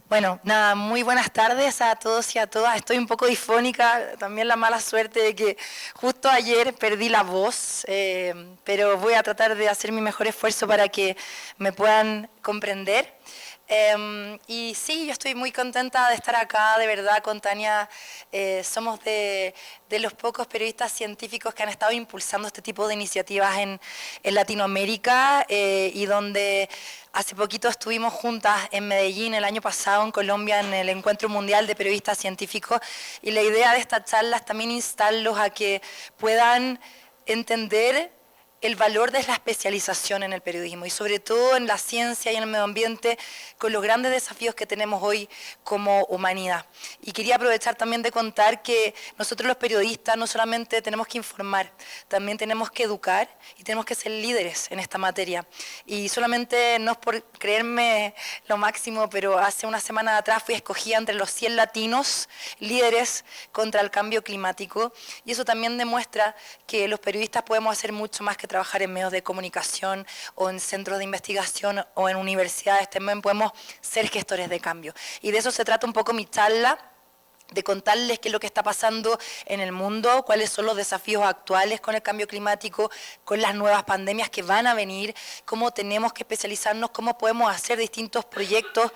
Bueno, nada, muy buenas tardes a todos y a todas. Estoy un poco difónica, también la mala suerte de que justo ayer perdí la voz, pero voy a tratar de hacer mi mejor esfuerzo para que me puedan comprender. Y sí, yo estoy muy contenta de estar acá, de verdad, con Tania. Somos de los pocos periodistas científicos que han estado impulsando este tipo de iniciativas en Latinoamérica y donde hace poquito estuvimos juntas en Medellín el año pasado, en Colombia, en el Encuentro Mundial de Periodistas Científicos, y la idea de esta charla es también instarlos a que puedan entender el valor de la especialización en el periodismo y sobre todo en la ciencia y en el medio ambiente con los grandes desafíos que tenemos hoy como humanidad. Y quería aprovechar también de contar que nosotros los periodistas no solamente tenemos que informar, también tenemos que educar y tenemos que ser líderes en esta materia. Y solamente no es por creerme lo máximo, pero hace una semana atrás fui escogida entre los 100 latinos líderes contra el cambio climático y eso también demuestra que los periodistas podemos hacer mucho más que trabajar en medios de comunicación o en centros de investigación o en universidades, también podemos ser gestores de cambio. Y de eso se trata un poco mi charla, de contarles qué es lo que está pasando en el mundo, cuáles son los desafíos actuales con el cambio climático, con las nuevas pandemias que van a venir, cómo tenemos que especializarnos, cómo podemos hacer distintos proyectos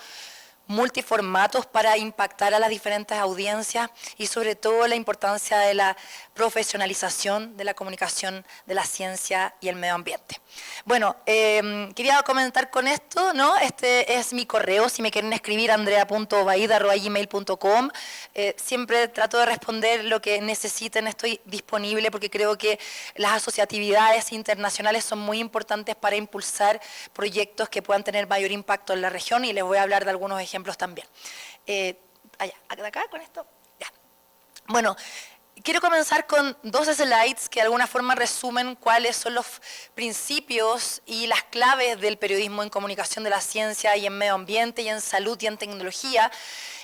multiformatos para impactar a las diferentes audiencias y sobre todo la importancia de la profesionalización de la comunicación de la ciencia y el medio ambiente. Bueno, quería comentar con esto, ¿no? Este es mi correo, si me quieren escribir, andrea.baida@gmail.com. Siempre trato de responder lo que necesiten, estoy disponible porque creo que las asociatividades internacionales son muy importantes para impulsar proyectos que puedan tener mayor impacto en la región y les voy a hablar de algunos ejemplos también. Acá con esto, ya. Bueno, quiero comenzar con dos slides que de alguna forma resumen cuáles son los principios y las claves del periodismo en comunicación de la ciencia y en medio ambiente y en salud y en tecnología.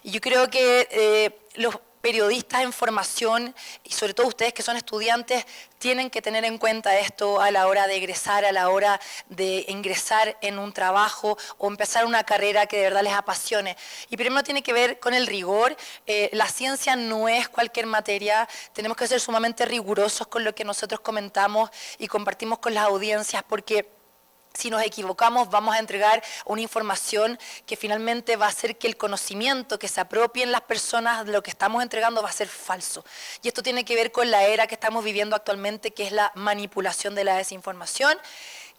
Y yo creo que los periodistas en formación y sobre todo ustedes que son estudiantes tienen que tener en cuenta esto a la hora de egresar, a la hora de ingresar en un trabajo o empezar una carrera que de verdad les apasione. Y primero tiene que ver con el rigor. La ciencia no es cualquier materia, tenemos que ser sumamente rigurosos con lo que nosotros comentamos y compartimos con las audiencias porque si nos equivocamos, vamos a entregar una información que finalmente va a hacer que el conocimiento que se apropien las personas de lo que estamos entregando va a ser falso. Y esto tiene que ver con la era que estamos viviendo actualmente, que es la manipulación de la desinformación,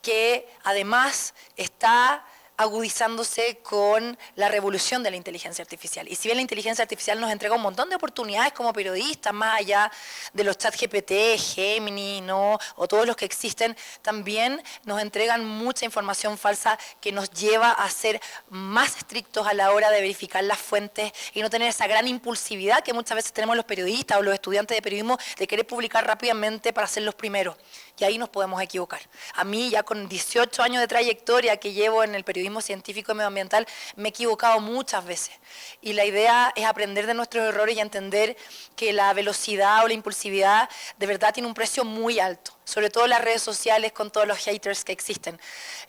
que además está agudizándose con la revolución de la inteligencia artificial. Y si bien la inteligencia artificial nos entrega un montón de oportunidades como periodistas, más allá de los chat GPT, Gemini, ¿no? O todos los que existen, también nos entregan mucha información falsa que nos lleva a ser más estrictos a la hora de verificar las fuentes y no tener esa gran impulsividad que muchas veces tenemos los periodistas o los estudiantes de periodismo de querer publicar rápidamente para ser los primeros. Y ahí nos podemos equivocar. A mí, ya con 18 años de trayectoria que llevo en el periodismo científico y medioambiental, me he equivocado muchas veces. Y la idea es aprender de nuestros errores y entender que la velocidad o la impulsividad de verdad tiene un precio muy alto. Sobre todo en las redes sociales con todos los haters que existen.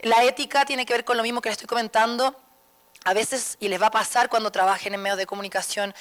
La ética tiene que ver con lo mismo que les estoy comentando. A veces, y les va a pasar cuando trabajen en medios de comunicación,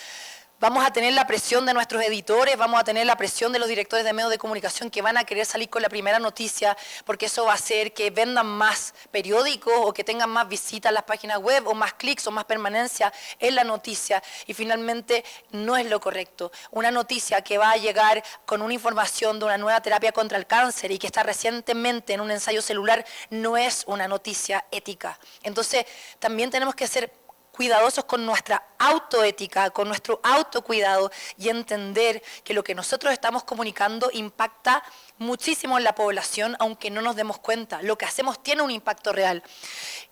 vamos a tener la presión de nuestros editores, vamos a tener la presión de los directores de medios de comunicación que van a querer salir con la primera noticia porque eso va a hacer que vendan más periódicos o que tengan más visitas a las páginas web o más clics o más permanencia en la noticia y finalmente no es lo correcto. Una noticia que va a llegar con una información de una nueva terapia contra el cáncer y que está recientemente en un ensayo celular no es una noticia ética. Entonces también tenemos que ser cuidadosos con nuestra autoética, con nuestro autocuidado y entender que lo que nosotros estamos comunicando impacta muchísimo en la población, aunque no nos demos cuenta. Lo que hacemos tiene un impacto real.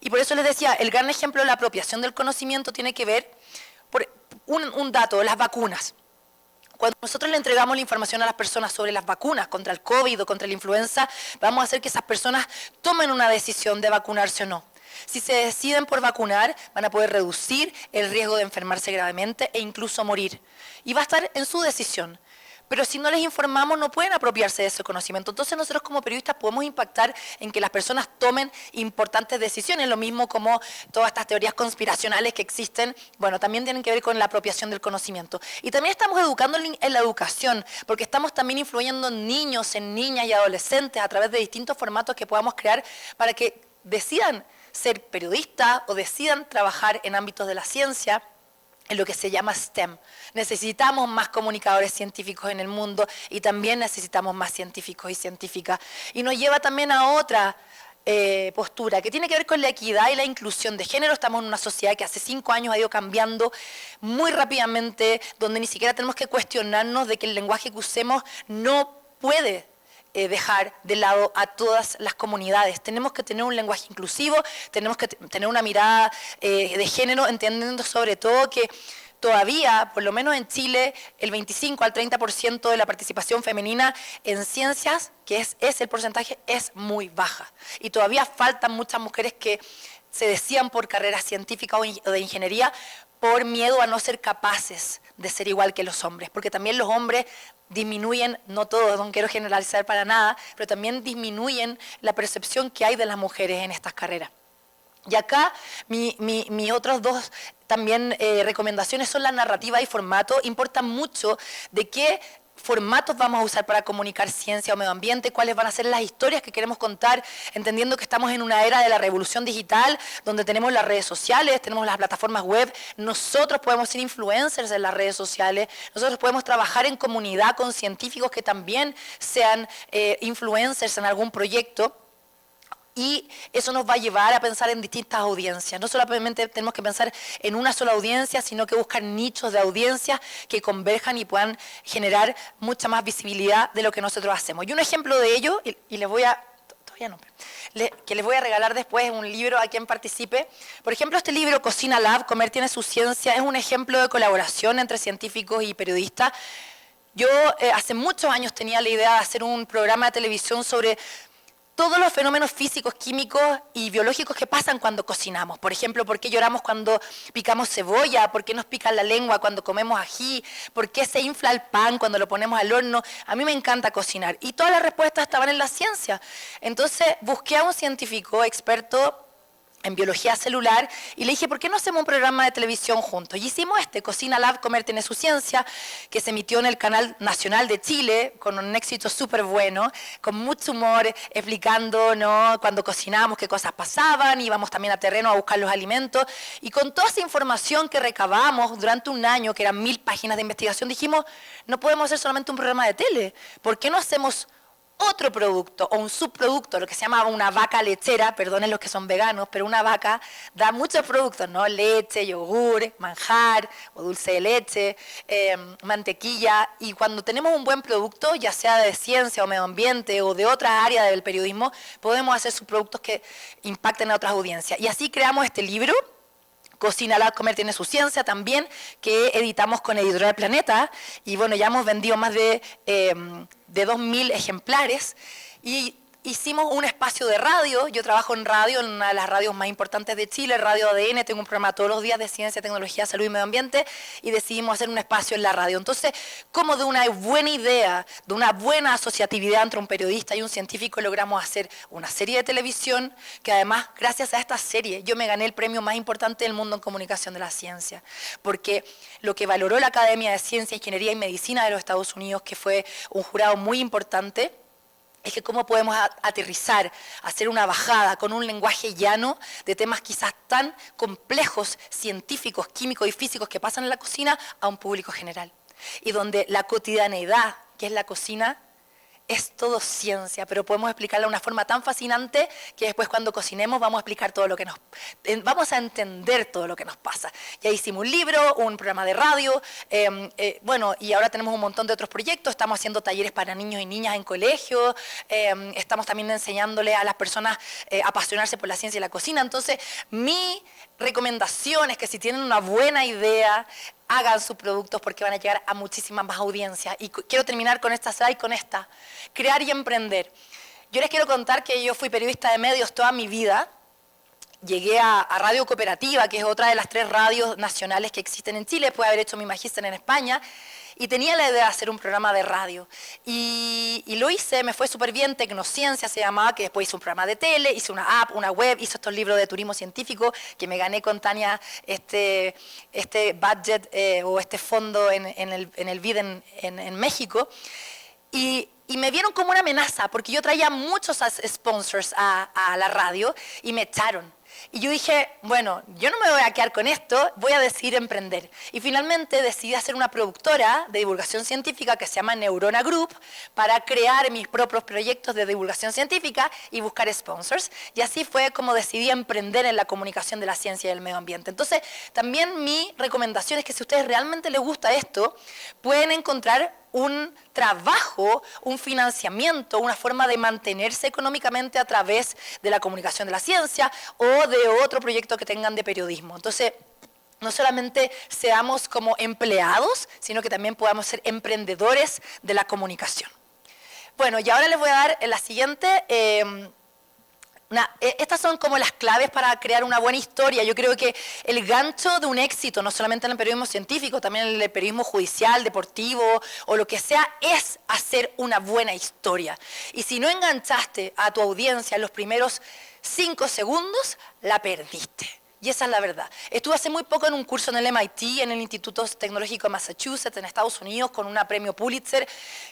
Y por eso les decía, el gran ejemplo de la apropiación del conocimiento tiene que ver por un dato, las vacunas. Cuando nosotros le entregamos la información a las personas sobre las vacunas contra el COVID o contra la influenza, vamos a hacer que esas personas tomen una decisión de vacunarse o no. Si se deciden por vacunar, van a poder reducir el riesgo de enfermarse gravemente e incluso morir. Y va a estar en su decisión. pero si no les informamos no pueden apropiarse de ese conocimiento. Entonces nosotros como periodistas podemos impactar en que las personas tomen importantes decisiones, lo mismo como todas estas teorías conspiracionales que existen, bueno, también tienen que ver con la apropiación del conocimiento. Y también estamos educando en la educación, porque estamos también influyendo en niños, en niñas y adolescentes a través de distintos formatos que podamos crear para que decidan ser periodistas o decidan trabajar en ámbitos de la ciencia, en lo que se llama STEM. Necesitamos más comunicadores científicos en el mundo y también necesitamos más científicos y científicas. Y nos lleva también a otra postura que tiene que ver con la equidad y la inclusión de género. Estamos en una sociedad que hace 5 años ha ido cambiando muy rápidamente, donde ni siquiera tenemos que cuestionarnos de que el lenguaje que usemos no puede dejar de lado a todas las comunidades. Tenemos que tener un lenguaje inclusivo, tenemos que tener una mirada de género, entendiendo sobre todo que todavía, por lo menos en Chile, el 25 al 30% de la participación femenina en ciencias, que es el porcentaje, es muy baja. Y todavía faltan muchas mujeres que se decían por carreras científicas o de ingeniería por miedo a no ser capaces de ser igual que los hombres, porque también los hombres disminuyen, no todos, no quiero generalizar para nada, pero también disminuyen la percepción que hay de las mujeres en estas carreras. Y acá mis otras dos también recomendaciones son la narrativa y formato. Importa mucho de qué formatos vamos a usar para comunicar ciencia o medio ambiente, cuáles van a ser las historias que queremos contar, entendiendo que estamos en una era de la revolución digital, donde tenemos las redes sociales, tenemos las plataformas web, nosotros podemos ser influencers en las redes sociales, nosotros podemos trabajar en comunidad con científicos que también sean influencers en algún proyecto. Y eso nos va a llevar a pensar en distintas audiencias. No solamente tenemos que pensar en una sola audiencia, sino que buscar nichos de audiencias que converjan y puedan generar mucha más visibilidad de lo que nosotros hacemos. Y un ejemplo de ello, y les voy a... Todavía no, que les voy a regalar después un libro a quien participe. Por ejemplo, este libro, Cocina Lab, Comer tiene su ciencia, es un ejemplo de colaboración entre científicos y periodistas. Yo hace muchos años tenía la idea de hacer un programa de televisión sobre todos los fenómenos físicos, químicos y biológicos que pasan cuando cocinamos. Por ejemplo, ¿por qué lloramos cuando picamos cebolla? ¿Por qué nos pica la lengua cuando comemos ají? ¿Por qué se infla el pan cuando lo ponemos al horno? A mí me encanta cocinar. Y todas las respuestas estaban en la ciencia. Entonces busqué a un científico experto en biología celular, y le dije, ¿por qué no hacemos un programa de televisión juntos? Y hicimos Cocina Lab, Comer tiene su ciencia, que se emitió en el Canal Nacional de Chile, con un éxito súper bueno, con mucho humor, explicando, ¿no?, cuando cocinamos qué cosas pasaban, íbamos también a terreno a buscar los alimentos, y con toda esa información que recabamos durante un año, que eran 1000 páginas de investigación, dijimos, no podemos hacer solamente un programa de tele, ¿por qué no hacemos otro producto o un subproducto, lo que se llama una vaca lechera? Perdonen los que son veganos, pero una vaca da muchos productos, ¿no? Leche, yogur, manjar o dulce de leche, mantequilla. Y cuando tenemos un buen producto, ya sea de ciencia o medio ambiente o de otras áreas del periodismo, podemos hacer subproductos que impacten a otras audiencias. Y así creamos este libro, Cocina Lab, Comer tiene su ciencia, también, que editamos con Editorial Planeta, y bueno, ya hemos vendido más de 2000 ejemplares, y hicimos un espacio de radio. Yo trabajo en radio, en una de las radios más importantes de Chile, Radio ADN, tengo un programa todos los días de ciencia, tecnología, salud y medio ambiente, y decidimos hacer un espacio en la radio. Entonces, como de una buena idea, de una buena asociatividad entre un periodista y un científico, logramos hacer una serie de televisión, que además, gracias a esta serie, yo me gané el premio más importante del mundo en comunicación de la ciencia, porque lo que valoró la Academia de Ciencia, Ingeniería y Medicina de los Estados Unidos, que fue un jurado muy importante, es que cómo podemos aterrizar, hacer una bajada con un lenguaje llano de temas quizás tan complejos, científicos, químicos y físicos que pasan en la cocina a un público general. Y donde la cotidianeidad, que es la cocina, es todo ciencia, pero podemos explicarla de una forma tan fascinante que después cuando cocinemos vamos a explicar todo lo que vamos a entender todo lo que nos pasa. Ya hicimos un libro, un programa de radio, bueno, y ahora tenemos un montón de otros proyectos, estamos haciendo talleres para niños y niñas en colegio, estamos también enseñándole a las personas a apasionarse por la ciencia y la cocina. Entonces, mi recomendación es que si tienen una buena idea, hagan sus productos, porque van a llegar a muchísimas más audiencias. Y quiero terminar con esta slide, con esta. Crear y emprender. Yo les quiero contar que yo fui periodista de medios toda mi vida, llegué a Radio Cooperativa, que es otra de las 3 radios nacionales que existen en Chile, después de haber hecho mi magíster en España, y tenía la idea de hacer un programa de radio. Y lo hice, me fue súper bien, Tecnociencia se llamaba, que después hice un programa de tele, hice una app, una web, hice estos libros de turismo científico, que me gané con Tania este budget o este fondo en el BID en México. Y me vieron como una amenaza, porque yo traía muchos sponsors a la radio y me echaron. Y yo dije, bueno, yo no me voy a quedar con esto, voy a decidir emprender. Y finalmente decidí hacer una productora de divulgación científica que se llama Neurona Group para crear mis propios proyectos de divulgación científica y buscar sponsors. Y así fue como decidí emprender en la comunicación de la ciencia y del medio ambiente. Entonces, también mi recomendación es que si a ustedes realmente les gusta esto, pueden encontrar un trabajo, un financiamiento, una forma de mantenerse económicamente a través de la comunicación de la ciencia o de otro proyecto que tengan de periodismo. Entonces, no solamente seamos como empleados, sino que también podamos ser emprendedores de la comunicación. Bueno, y ahora les voy a dar la siguiente. Estas son como las claves para crear una buena historia. Yo creo que el gancho de un éxito, no solamente en el periodismo científico, también en el periodismo judicial, deportivo o lo que sea, es hacer una buena historia. Y si no enganchaste a tu audiencia en los primeros 5 segundos, la perdiste. Y esa es la verdad. Estuve hace muy poco en un curso en el MIT, en el Instituto Tecnológico de Massachusetts, en Estados Unidos, con un premio Pulitzer,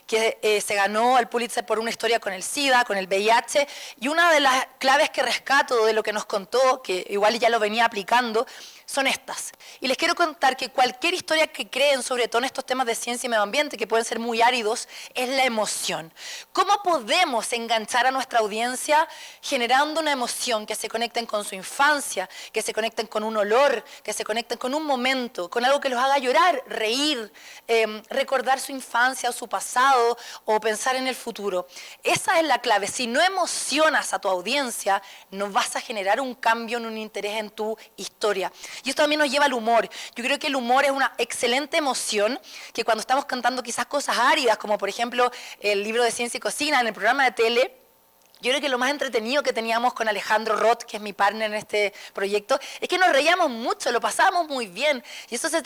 que se ganó el Pulitzer por una historia con el SIDA, con el VIH. Y una de las claves que rescato de lo que nos contó, que igual ya lo venía aplicando, son estas. Y les quiero contar que cualquier historia que creen, sobre todo en estos temas de ciencia y medio ambiente, que pueden ser muy áridos, es la emoción. ¿Cómo podemos enganchar a nuestra audiencia generando una emoción que se conecten con su infancia, que se conecten con un olor, que se conecten con un momento, con algo que los haga llorar, reír, recordar su infancia o su pasado o pensar en el futuro? Esa es la clave. Si no emocionas a tu audiencia, no vas a generar un cambio en un interés en tu historia. Y esto también nos lleva al humor. Yo creo que el humor es una excelente emoción que cuando estamos cantando quizás cosas áridas, como por ejemplo el libro de Ciencia y Cocina en el programa de tele, yo creo que lo más entretenido que teníamos con Alejandro Roth, que es mi partner en este proyecto, es que nos reíamos mucho, lo pasábamos muy bien. Y eso se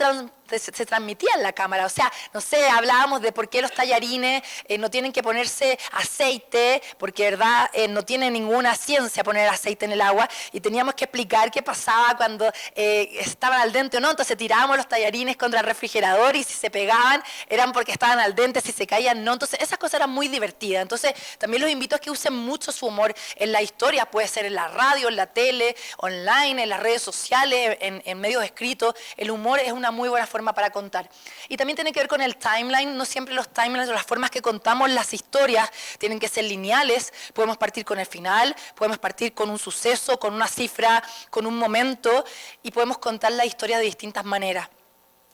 transmitía en la cámara. O sea, no sé, hablábamos de por qué los tallarines no tienen que ponerse aceite, porque verdad no tiene ninguna ciencia poner aceite en el agua. Y teníamos que explicar qué pasaba cuando estaban al dente o no. Entonces tirábamos los tallarines contra el refrigerador y si se pegaban eran porque estaban al dente, si se caían no. Entonces esas cosas eran muy divertidas. Entonces también los invito a que usen mucho su humor en la historia, puede ser en la radio, en la tele, online, en las redes sociales, en medios escritos. El humor es una muy buena forma para contar. Y también tiene que ver con el timeline. No siempre los timelines o las formas que contamos las historias tienen que ser lineales. Podemos partir con el final, podemos partir con un suceso, con una cifra, con un momento, y podemos contar la historia de distintas maneras.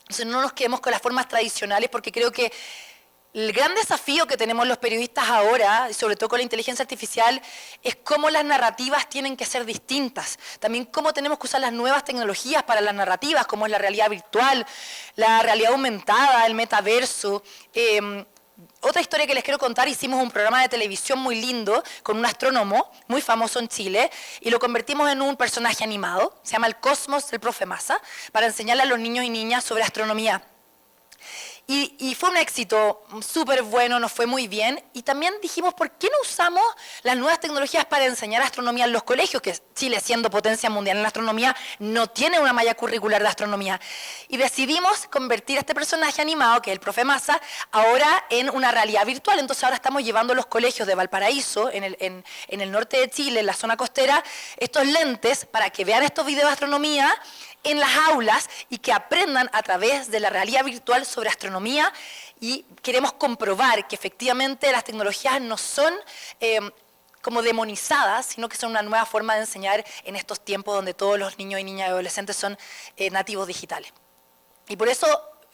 Entonces no nos quedemos con las formas tradicionales, porque creo que el gran desafío que tenemos los periodistas ahora, sobre todo con la inteligencia artificial, es cómo las narrativas tienen que ser distintas. También cómo tenemos que usar las nuevas tecnologías para las narrativas, como es la realidad virtual, la realidad aumentada, el metaverso. Otra historia que les quiero contar, hicimos un programa de televisión muy lindo con un astrónomo muy famoso en Chile y lo convertimos en un personaje animado, se llama El Cosmos del Profe Massa, para enseñarle a los niños y niñas sobre astronomía. Y fue un éxito súper bueno, nos fue muy bien. Y también dijimos, ¿por qué no usamos las nuevas tecnologías para enseñar astronomía en los colegios? Que Chile, siendo potencia mundial en la astronomía, no tiene una malla curricular de astronomía. Y decidimos convertir a este personaje animado, que es el Profe Massa, ahora en una realidad virtual. Entonces ahora estamos llevando a los colegios de Valparaíso, en el norte de Chile, en la zona costera, estos lentes para que vean estos videos de astronomía en las aulas y que aprendan a través de la realidad virtual sobre astronomía, y queremos comprobar que efectivamente las tecnologías no son como demonizadas, sino que son una nueva forma de enseñar en estos tiempos donde todos los niños y niñas y adolescentes son nativos digitales. Y por eso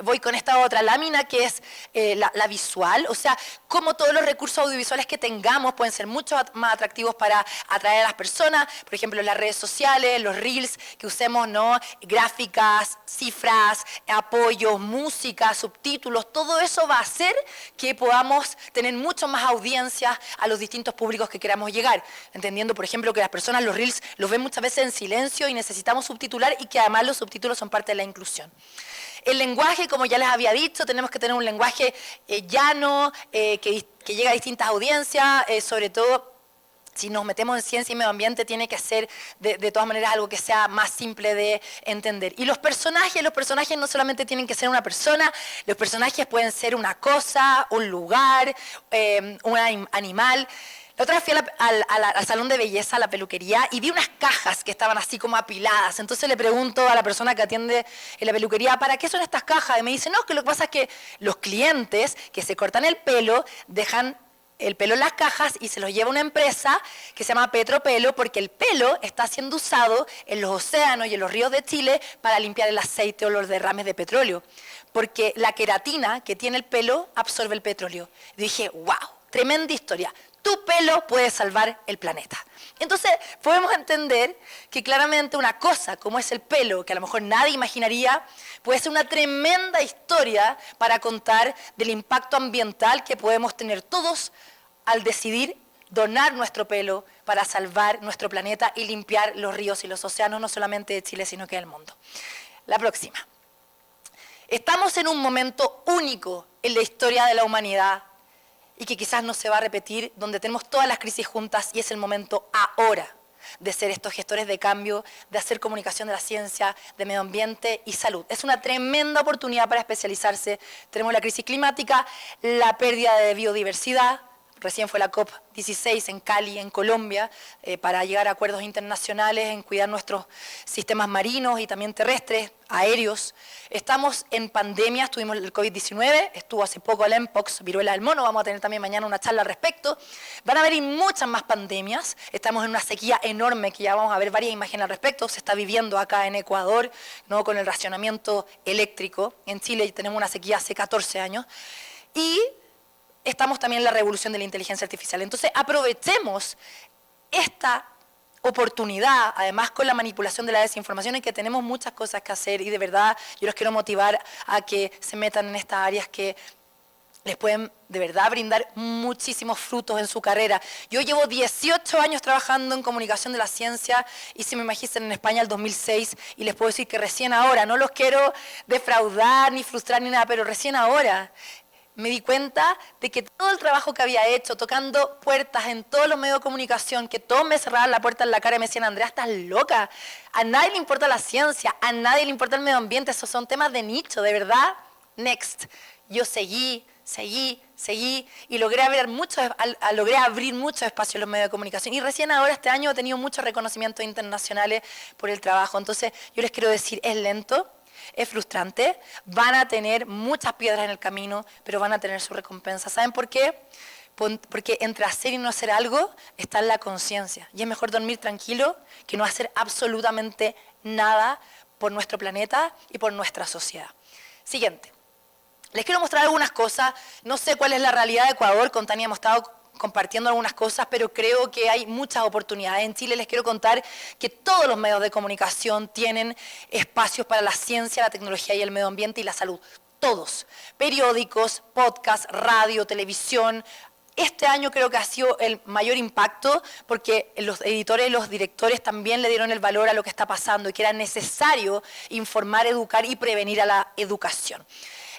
voy con esta otra lámina que es la visual, o sea, cómo todos los recursos audiovisuales que tengamos pueden ser mucho más atractivos para atraer a las personas, por ejemplo, las redes sociales, los reels que usemos, ¿no? Gráficas, cifras, apoyos, música, subtítulos, todo eso va a hacer que podamos tener mucho más audiencia a los distintos públicos que queramos llegar, entendiendo, por ejemplo, que las personas los reels los ven muchas veces en silencio y necesitamos subtitular y que además los subtítulos son parte de la inclusión. El lenguaje, como ya les había dicho, tenemos que tener un lenguaje llano, que llega a distintas audiencias, sobre todo si nos metemos en ciencia y medio ambiente, tiene que ser de todas maneras algo que sea más simple de entender. Y los personajes no solamente tienen que ser una persona, los personajes pueden ser una cosa, un lugar, un animal. La otra vez fui al salón de belleza, a la peluquería, y vi unas cajas que estaban así como apiladas. Entonces le pregunto a la persona que atiende en la peluquería, ¿para qué son estas cajas? Y me dice, no, que lo que pasa es que los clientes que se cortan el pelo dejan el pelo en las cajas y se los lleva una empresa que se llama Petropelo, porque el pelo está siendo usado en los océanos y en los ríos de Chile para limpiar el aceite o los derrames de petróleo. Porque la queratina que tiene el pelo absorbe el petróleo. Y dije, wow, tremenda historia. Tu pelo puede salvar el planeta. Entonces, podemos entender que claramente una cosa como es el pelo, que a lo mejor nadie imaginaría, puede ser una tremenda historia para contar del impacto ambiental que podemos tener todos al decidir donar nuestro pelo para salvar nuestro planeta y limpiar los ríos y los océanos, no solamente de Chile, sino que del mundo. La próxima. Estamos en un momento único en la historia de la humanidad y que quizás no se va a repetir, donde tenemos todas las crisis juntas y es el momento ahora de ser estos gestores de cambio, de hacer comunicación de la ciencia, de medio ambiente y salud. Es una tremenda oportunidad para especializarse. Tenemos la crisis climática, la pérdida de biodiversidad. Recién fue la COP16 en Cali, en Colombia, para llegar a acuerdos internacionales en cuidar nuestros sistemas marinos y también terrestres, aéreos. Estamos en pandemia, estuvimos el COVID-19, estuvo hace poco el Mpox, viruela del mono, vamos a tener también mañana una charla al respecto. Van a haber muchas más pandemias, estamos en una sequía enorme que ya vamos a ver varias imágenes al respecto, se está viviendo acá en Ecuador, ¿no? Con el racionamiento eléctrico. En Chile tenemos una sequía hace 14 años. Y estamos también en la revolución de la inteligencia artificial. Entonces, aprovechemos esta oportunidad, además con la manipulación de la desinformación, en que tenemos muchas cosas que hacer y de verdad yo los quiero motivar a que se metan en estas áreas que les pueden de verdad brindar muchísimos frutos en su carrera. Yo llevo 18 años trabajando en comunicación de la ciencia, hice mi magíster en España el 2006 y les puedo decir que recién ahora, no los quiero defraudar ni frustrar ni nada, pero recién ahora me di cuenta de que todo el trabajo que había hecho, tocando puertas en todos los medios de comunicación, que todos me cerraban la puerta en la cara y me decían, Andrea, estás loca, a nadie le importa la ciencia, a nadie le importa el medio ambiente, esos son temas de nicho, de verdad, next. Yo seguí y logré abrir mucho espacio en los medios de comunicación. Y recién ahora, este año, he tenido muchos reconocimientos internacionales por el trabajo. Entonces, yo les quiero decir, es lento, es frustrante, van a tener muchas piedras en el camino, pero van a tener su recompensa. ¿Saben por qué? Porque entre hacer y no hacer algo está la conciencia. Y es mejor dormir tranquilo que no hacer absolutamente nada por nuestro planeta y por nuestra sociedad. Siguiente. Les quiero mostrar algunas cosas. No sé cuál es la realidad de Ecuador. Con Tania hemos estado compartiendo algunas cosas, pero creo que hay muchas oportunidades. En Chile les quiero contar que todos los medios de comunicación tienen espacios para la ciencia, la tecnología y el medio ambiente y la salud. Todos. Periódicos, podcasts, radio, televisión. Este año creo que ha sido el mayor impacto porque los editores y los directores también le dieron el valor a lo que está pasando y que era necesario informar, educar y prevenir a la educación.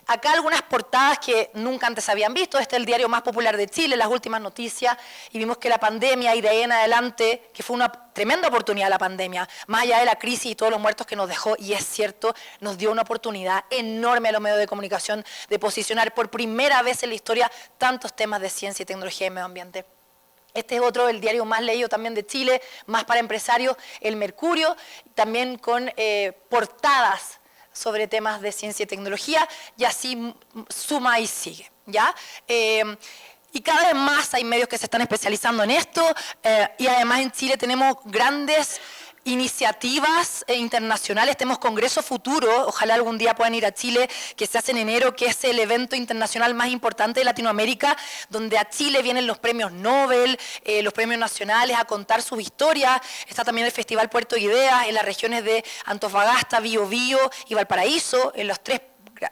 Acá algunas portadas que nunca antes habían visto. Este es el diario más popular de Chile, las últimas noticias, y vimos que la pandemia y de ahí en adelante, que fue una tremenda oportunidad la pandemia, más allá de la crisis y todos los muertos que nos dejó, y es cierto, nos dio una oportunidad enorme a los medios de comunicación de posicionar por primera vez en la historia tantos temas de ciencia y tecnología y medio ambiente. Este es otro, el diario más leído también de Chile, más para empresarios, El Mercurio, también con portadas sobre temas de ciencia y tecnología, y así suma y sigue, ¿ya? Y cada vez más hay medios que se están especializando en esto, y además en Chile tenemos grandes iniciativas internacionales, tenemos Congreso Futuro, ojalá algún día puedan ir a Chile, que se hace en enero, que es el evento internacional más importante de Latinoamérica, donde a Chile vienen los premios Nobel, los premios nacionales a contar sus historias. Está también el Festival Puerto Ideas en las regiones de Antofagasta, Biobío y Valparaíso, en los tres,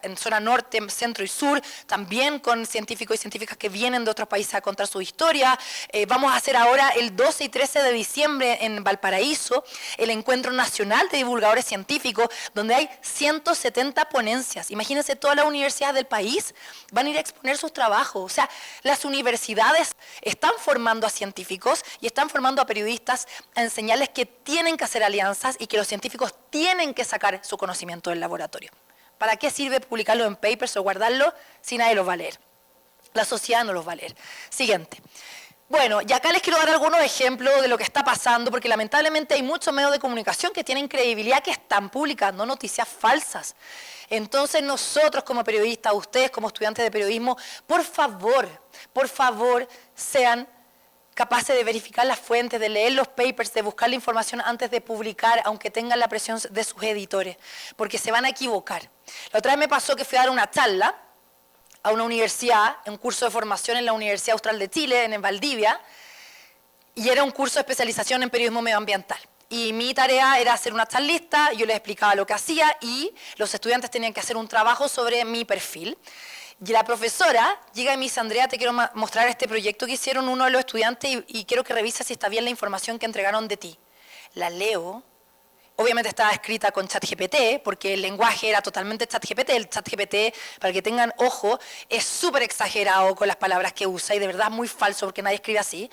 en zona norte, centro y sur, también con científicos y científicas que vienen de otros países a contar su historia. Vamos a hacer ahora el 12 y 13 de diciembre en Valparaíso el Encuentro Nacional de Divulgadores Científicos, donde hay 170 ponencias. Imagínense, todas las universidades del país van a ir a exponer sus trabajos. O sea, las universidades están formando a científicos y están formando a periodistas a enseñarles que tienen que hacer alianzas y que los científicos tienen que sacar su conocimiento del laboratorio. ¿Para qué sirve publicarlo en papers o guardarlo si nadie los va a leer? La sociedad no los va a leer. Siguiente. Bueno, y acá les quiero dar algunos ejemplos de lo que está pasando, porque lamentablemente hay muchos medios de comunicación que tienen credibilidad, que están publicando noticias falsas. Entonces nosotros como periodistas, ustedes como estudiantes de periodismo, por favor, sean capaces de verificar las fuentes, de leer los papers, de buscar la información antes de publicar, aunque tengan la presión de sus editores, porque se van a equivocar. La otra vez me pasó que fui a dar una charla a una universidad, un curso de formación en la Universidad Austral de Chile, en Valdivia, y era un curso de especialización en periodismo medioambiental. Y mi tarea era hacer una charlista, yo les explicaba lo que hacía y los estudiantes tenían que hacer un trabajo sobre mi perfil. Y la profesora llega y me dice, Andrea, te quiero mostrar este proyecto que hicieron uno de los estudiantes y quiero que revises si está bien la información que entregaron de ti. La leo. Obviamente estaba escrita con ChatGPT, porque el lenguaje era totalmente ChatGPT. El ChatGPT, para que tengan ojo, es súper exagerado con las palabras que usa y de verdad muy falso porque nadie escribe así.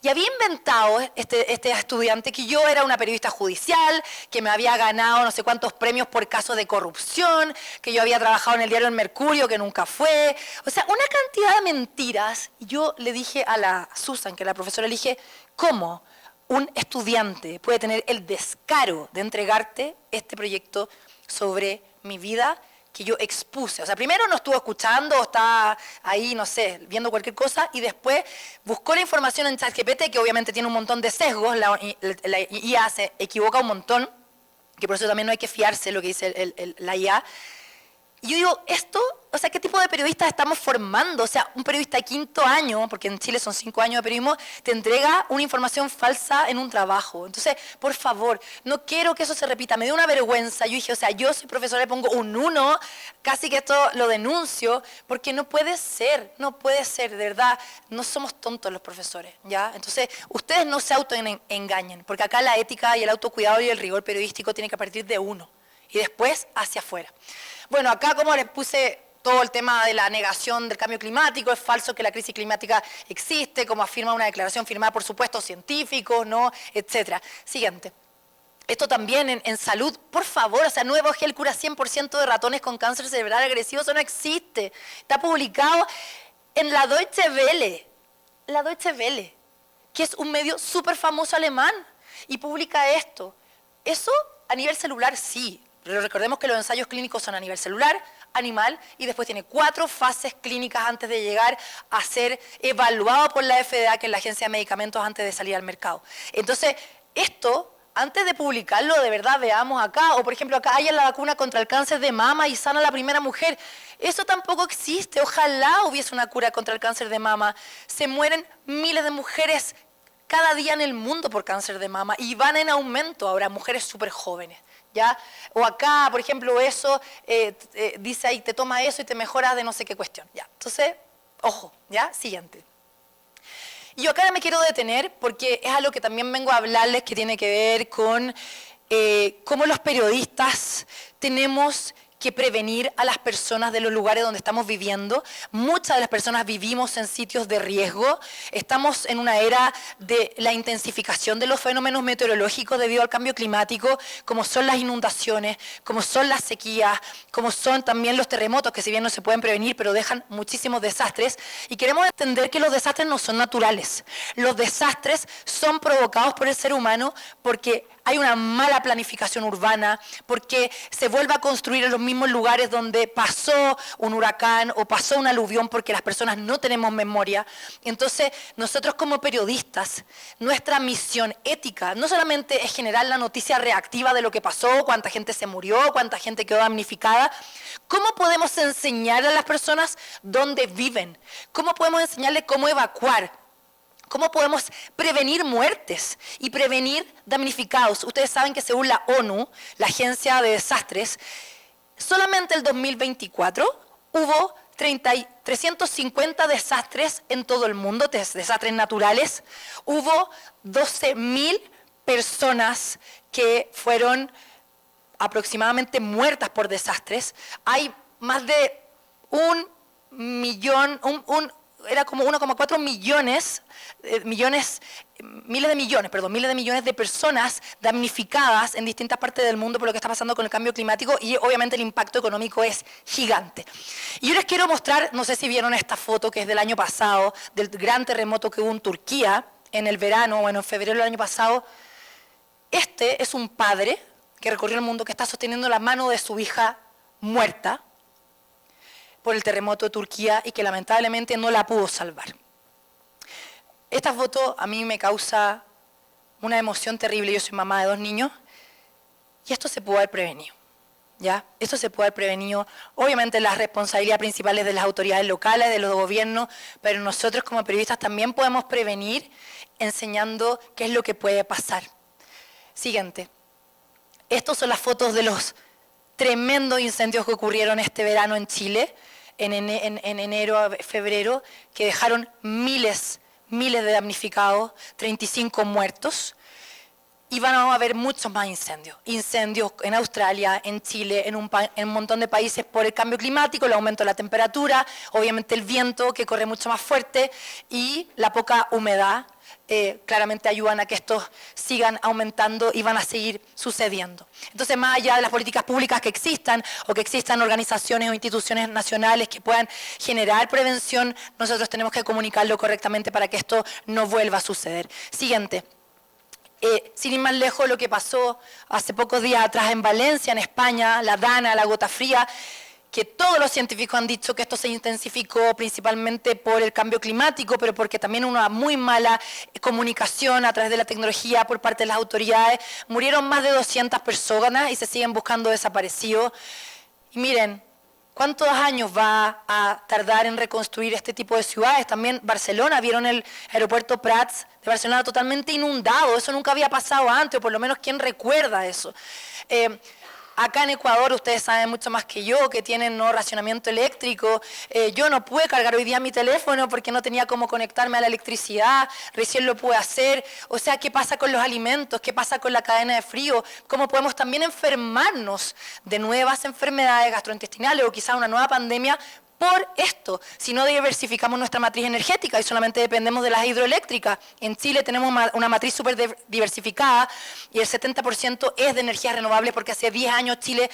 Y había inventado este estudiante que yo era una periodista judicial, que me había ganado no sé cuántos premios por casos de corrupción, que yo había trabajado en el diario El Mercurio, que nunca fue. O sea, una cantidad de mentiras. Y yo le dije a la Susan, que era la profesora, le dije, ¿cómo un estudiante puede tener el descaro de entregarte este proyecto sobre mi vida que yo expuse? O sea, primero no estuvo escuchando o estaba ahí, no sé, viendo cualquier cosa, y después buscó la información en ChatGPT, que obviamente tiene un montón de sesgos, la IA se equivoca un montón, que por eso también no hay que fiarse lo que dice la IA. Y yo digo, esto, o sea, ¿qué tipo de periodistas estamos formando? O sea, un periodista de 5º año, porque en Chile son 5 años de periodismo, te entrega una información falsa en un trabajo. Entonces, por favor, no quiero que eso se repita. Me dio una vergüenza. Yo dije, o sea, yo soy profesora, le pongo un 1, casi que esto lo denuncio, porque no puede ser, de verdad. No somos tontos los profesores, ¿ya? Entonces, ustedes no se autoengañen, porque acá la ética y el autocuidado y el rigor periodístico tienen que partir de uno y después hacia afuera. Bueno, acá como les puse todo el tema de la negación del cambio climático, es falso que la crisis climática existe, como afirma una declaración firmada por supuestos científicos, ¿no?, etcétera. Siguiente. Esto también en salud, por favor, o sea, nuevo gel cura 100% de ratones con cáncer cerebral agresivo, eso no existe. Está publicado en la Deutsche Welle, que es un medio súper famoso alemán, y publica esto. Eso a nivel celular sí. Pero recordemos que los ensayos clínicos son a nivel celular, animal, y después tiene 4 fases clínicas antes de llegar a ser evaluado por la FDA, que es la Agencia de Medicamentos, antes de salir al mercado. Entonces, esto, antes de publicarlo, de verdad veamos acá, o por ejemplo acá hay la vacuna contra el cáncer de mama y sana a la primera mujer. Eso tampoco existe, ojalá hubiese una cura contra el cáncer de mama. Se mueren miles de mujeres cada día en el mundo por cáncer de mama y van en aumento ahora, mujeres súper jóvenes. ¿Ya? O acá, por ejemplo, eso, dice ahí, te toma eso y te mejoras de no sé qué cuestión. ¿Ya? Entonces, ojo, ¿ya? Siguiente. Y yo acá me quiero detener porque es algo que también vengo a hablarles que tiene que ver con cómo los periodistas tenemos que prevenir a las personas de los lugares donde estamos viviendo. Muchas de las personas vivimos en sitios de riesgo. Estamos en una era de la intensificación de los fenómenos meteorológicos debido al cambio climático, como son las inundaciones, como son las sequías, como son también los terremotos, que si bien no se pueden prevenir, pero dejan muchísimos desastres. Y queremos entender que los desastres no son naturales. Los desastres son provocados por el ser humano porque hay una mala planificación urbana, porque se vuelve a construir en los mismos lugares donde pasó un huracán o pasó un aluvión, porque las personas no tenemos memoria. Entonces, nosotros como periodistas, nuestra misión ética no solamente es generar la noticia reactiva de lo que pasó, cuánta gente se murió, cuánta gente quedó damnificada. ¿Cómo podemos enseñar a las personas dónde viven? ¿Cómo podemos enseñarles cómo evacuar? ¿Cómo podemos prevenir muertes y prevenir damnificados? Ustedes saben que según la ONU, la Agencia de Desastres, solamente el 2024 hubo 350 desastres en todo el mundo, desastres naturales. Hubo 12.000 personas que fueron aproximadamente muertas por desastres. Hay más de 1 millón, era como 1,4 millones, miles de millones de personas damnificadas en distintas partes del mundo por lo que está pasando con el cambio climático, y obviamente el impacto económico es gigante. Y yo les quiero mostrar, no sé si vieron esta foto que es del año pasado, del gran terremoto que hubo en Turquía en el verano, bueno, en febrero del año pasado. Este es un padre que recorrió el mundo, que está sosteniendo la mano de su hija muerta por el terremoto de Turquía y que lamentablemente no la pudo salvar. Esta foto a mí me causa una emoción terrible. Yo soy mamá de 2 niños y esto se pudo haber prevenido, ¿ya? Esto se pudo haber prevenido. Obviamente las responsabilidades principales de las autoridades locales, de los gobiernos, pero nosotros como periodistas también podemos prevenir enseñando qué es lo que puede pasar. Siguiente. Estas son las fotos de los tremendos incendios que ocurrieron este verano en Chile, en enero a febrero, que dejaron miles de damnificados, 35 muertos, y van a haber muchos más incendios. Incendios en Australia, en Chile, en un montón de países por el cambio climático, el aumento de la temperatura, obviamente el viento que corre mucho más fuerte y la poca humedad. Claramente ayudan a que estos sigan aumentando y van a seguir sucediendo. Entonces, más allá de las políticas públicas que existan o que existan organizaciones o instituciones nacionales que puedan generar prevención, nosotros tenemos que comunicarlo correctamente para que esto no vuelva a suceder. Siguiente. Sin ir más lejos, lo que pasó hace pocos días atrás en Valencia, en España, la Dana, la gota fría, que todos los científicos han dicho que esto se intensificó principalmente por el cambio climático, pero porque también una muy mala comunicación a través de la tecnología por parte de las autoridades. Murieron más de 200 personas y se siguen buscando desaparecidos. Y miren, ¿cuántos años va a tardar en reconstruir este tipo de ciudades? También Barcelona, vieron el aeropuerto Prats de Barcelona totalmente inundado. Eso nunca había pasado antes, o por lo menos ¿quién recuerda eso? Acá en Ecuador, ustedes saben mucho más que yo, que tienen no racionamiento eléctrico. Yo no pude cargar hoy día mi teléfono porque no tenía cómo conectarme a la electricidad, recién lo pude hacer. O sea, ¿qué pasa con los alimentos? ¿Qué pasa con la cadena de frío? ¿Cómo podemos también enfermarnos de nuevas enfermedades gastrointestinales o quizás una nueva pandemia por esto, si no diversificamos nuestra matriz energética y solamente dependemos de las hidroeléctricas? En Chile tenemos una matriz súper diversificada y el 70% es de energías renovables, porque hace 10 años Chile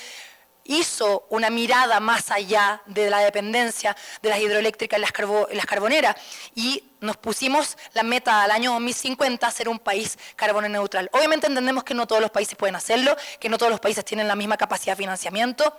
hizo una mirada más allá de la dependencia de las hidroeléctricas y las carboneras, y nos pusimos la meta al año 2050 ser un país carbono neutral. Obviamente entendemos que no todos los países pueden hacerlo, que no todos los países tienen la misma capacidad de financiamiento,